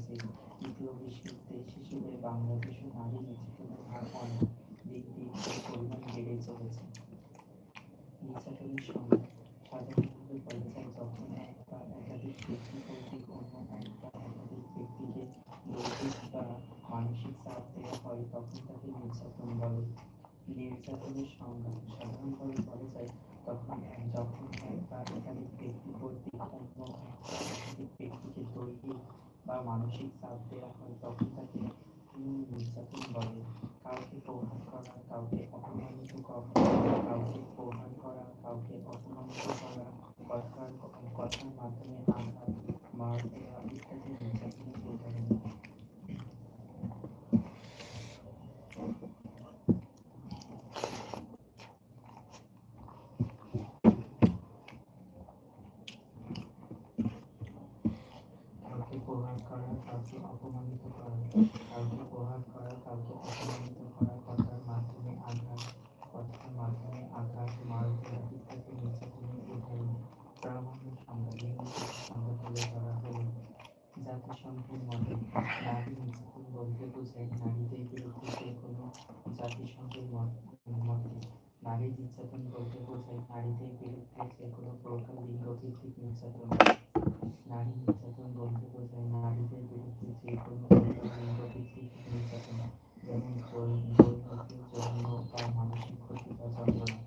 Brazil. দ্বিতীয় বিশ্বযুদ্ধে হিসেবে বাংলাদেশও নারী নির্যাতনের হার অনেক দিক দিক করে পরিমাণ বেড়েই চলেছে। নির্যাতনের সংজ্ঞা সাধারণভাবে বলা যায় যখন এক বা একাধিক ব্যক্তি কর্তৃক অন্য এক বা একাধিক ব্যক্তিকে দৈহিক বা মানসিক চাপ দেওয়া হয় তখন তাকে নির্যাতন বলে। নির্যাতনের সংজ্ঞা সাধারণভাবে বলা যায় যখন এক বা একাধিক ব্যক্তি কর্তৃক অন্য এক বা একাধিক ব্যক্তিকে দৈহিক বা মানসিক চাপ দেওয়া হয় তখন তাকে নির্যাতন বলে। কাউকে প্রহার করা, কাউকে অপমানিত করা, কাউকে প্রহার করা, কাউকে অপমানিত করা, কথার মাধ্যমে আঘাত, মার দেওয়া ইত্যাদি নির্যাতনের উদাহরণ। কাউকে প্রহার করা, কাউকে অপমানিত করা, কাউকে প্রহার করা, কাউকে অপমানিত করা, কথার মাধ্যমে আঘাত, মার দেওয়া ইত্যাদি নির্যাতনের উদাহরণ। প্রামাণ্য সংজ্ঞা নিম্নলিখিত সংজ্ঞা তুলে ধরা হলো। জাতিসংঘের মতে নারী নির্যাতন বলতে বোঝায় নারীদের বিরুদ্ধে যে কোনো জাতিসংঘের মতে নারী নির্যাতন বলতে বোঝায় নারীদের বিরুদ্ধে যে কোনো প্রকার লিঙ্গভিত্তিক নির্যাতন। নারী নির্যাতন বলতে বোঝায় নারীদের বিরুদ্ধে যে কোনো প্রকার লিঙ্গভিত্তিক নির্যাতন, যেমন দৈহিক, যৌন বা মানসিক ক্ষতি বা যন্ত্রণা।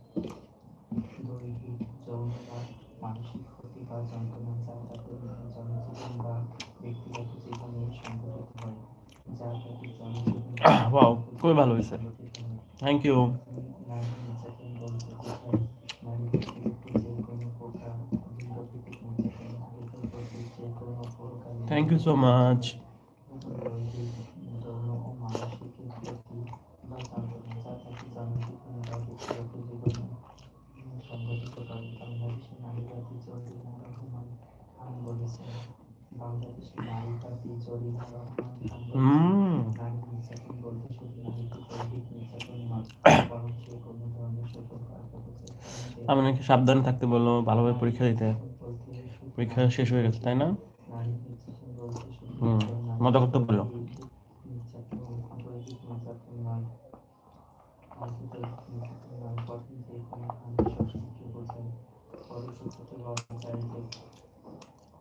দৈহিক, যৌন বা মানসিক ক্ষতি বা যন্ত্রণা যা তাদের জনজীবন বা ব্যক্তিগত জীবনে সংঘটিত হয়। ওয়াও, খুবই ভালো হয়েছে, থ্যাংক ইউ। নারী নির্যাতন বলতে বোঝায় নারীদের বিরুদ্ধে যে কোনো প্রকার লিঙ্গভিত্তিক নির্যাতন, নারীদের প্রতি যে কোনো প্রকার থ্যাংক ইউ সো মাচ। দৈহিক, যৌন ও মানসিক ক্ষতি বা যন্ত্রণা যা তাকে জনজীবন বা ব্যক্তিগত জীবনে সংঘটিত করে। বাংলাদেশের নারীবাদী জরিনা রহমান খান বলেছেন, বাংলাদেশের নারীবাদী জরিনা রহমান খান বলেছেন, নারী নির্যাতন বলতে শুধু নারীকে দৈহিক নির্যাতন নয়, বরং সে কোনো ধরনের শোষণ করার আমি নাকি সাবধানে থাকতে বললো, ভালোভাবে পরীক্ষা দিতে। পরীক্ষা শেষ হয়ে গেছে তাই না? নারী নির্যাতন বলতে শুধু মজা করতে বললো। নির্যাতন, দৈহিক নির্যাতন নয়, নির্যাতন নয়, বরং যে কোনো ধরনের শোষণকে বোঝায়। পরিশেষে বলা যায় যে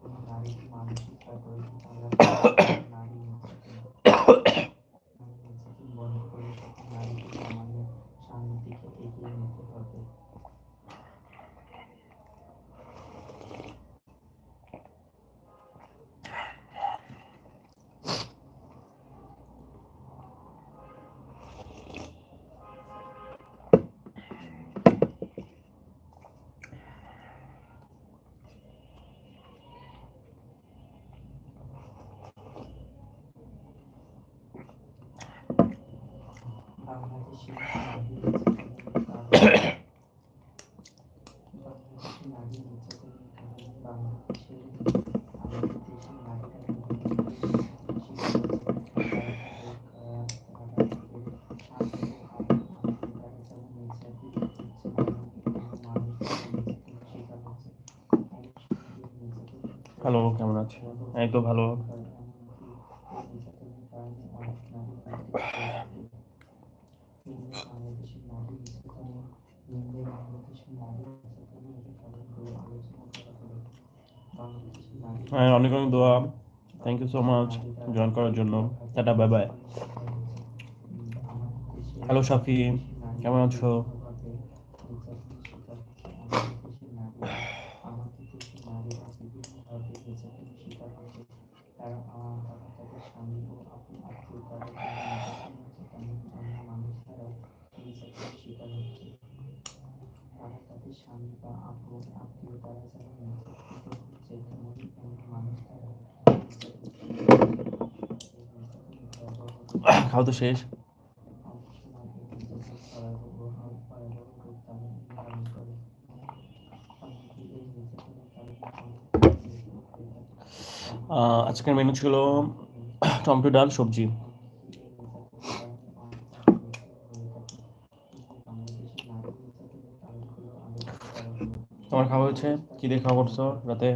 কোনো নারীকে মানসিক বা দৈহিক আঘাত নারী নির্যাতন। নারী নির্যাতন বন্ধ করে সকল নারীকে সমানে সামনের দিকে এগিয়ে নিতে হবে। বাংলাদেশে নারী নির্যাতনের কারণে বাংলাদেশের আমাদের দেশের নারীরা বিভিন্ন নির্যাতনের শিকার হচ্ছে। তারা তাদের স্বামী ও আত্মীয় দ্বারা যেমন নির্যাতিত হচ্ছে, তেমন মানুষ দ্বারা নির্যাতনের শিকার হচ্ছে। অনেক সময় এই নির্যাতনের হ্যালো, কেমন আছে? এই তো ভালো। নির্যাতনের কারণে অনেক নারী বাড়িতে হয়ে থাকে। বাংলাদেশের নারী নির্যাতনের কারণগুলো আলোচনা করা হলো। বাংলাদেশের নারী অনেক অনেক দোয়া, thank you so much join করার জন্য। Tata, bye bye. Hello Safi, কেমন আছো? নির্যাতনের শিকার হচ্ছে আমাদের দেশের নারীরা। আমাদের দেশের নারীরা বিভিন্নভাবে নির্যাতনের শিকার হচ্ছে। তারা তাদের স্বামী ও আত্মীয় দ্বারা যেমন নির্যাতন হচ্ছে, তেমন অন্য মানুষ দ্বারা নির্যাতনের শিকার হচ্ছে। তারা তাদের স্বামী বা আত্মীয় দ্বারা যেমন নির্যাতিত হচ্ছে, তেমন অন্য মানুষ দ্বারা নির্যাতনের শিকার হচ্ছে। এই নির্যাতনের ভয়াবহ খাওয়া তো শেষ। অনেক সময় এই নির্যাতন ভয়াবহ রূপ ধারণ করে। এমনকি এই নির্যাতনের কারণে অনেক মৃত্যু হয়ে থাকে। আজকের মেনু ছিল টমেটো ডাল সবজি। তোমার খাওয়া হয়েছে? কি দিয়ে খাওয়া করছো রাতে?